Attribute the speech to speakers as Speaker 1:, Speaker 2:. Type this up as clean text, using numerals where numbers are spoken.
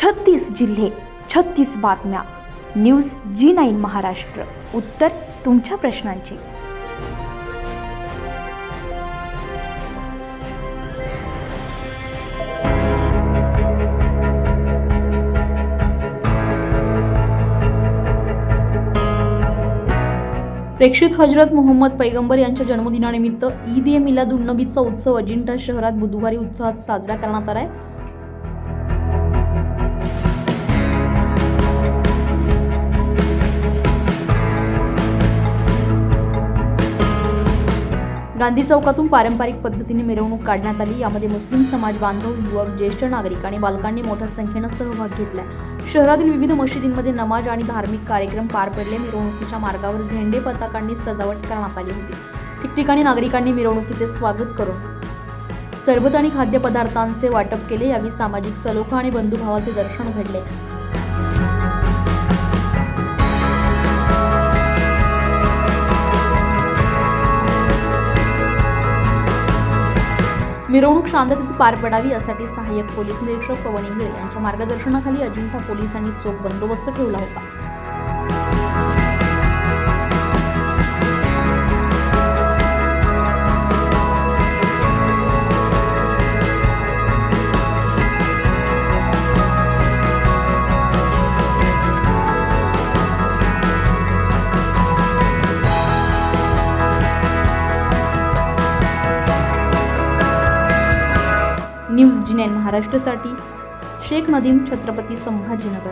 Speaker 1: 36 जिल्हे, 36 बातम्या. News G9 Maharashtra. उत्तर तुमच्या प्रश्नांची. प्रेक्षित हजरत मोहम्मद पैगंबर यांच्या जन्मदिनानिमित्त ईद ए मिलादुन्नबीचा उत्सव अजिंठा शहरात बुधवारी उत्साहात साजरा करण्यात आलाय. गांधी चौकातून पारंपरिक पद्धतीने मिरवणूक काढण्यात आली. यामध्ये मुस्लिम समाज बांधव, युवक, ज्येष्ठ नागरिक आणि बालकांनी मोठ्या संख्येनं सहभाग घेतला. शहरातील विविध मशिदींमध्ये नमाज आणि धार्मिक कार्यक्रम पार पडले. मिरवणुकीच्या मार्गावर झेंडे पताकांनी सजावट करण्यात आली होती. ठिकठिकाणी नागरिकांनी मिरवणुकीचे स्वागत करून सरबत आणि खाद्यपदार्थांचे वाटप केले. यावेळी सामाजिक सलोखा आणि बंधुभावाचे दर्शन घडले. मिरवणूक शांततेत पार पडावी यासाठी सहाय्यक पोलीस निरीक्षक पवन इंगळे यांच्या मार्गदर्शनाखाली अजिंठा पोलिसांनी चोख बंदोबस्त ठेवला होता. न्यूज G9 महाराष्ट्रासाठी शेख नदीम, छत्रपती संभाजीनगर.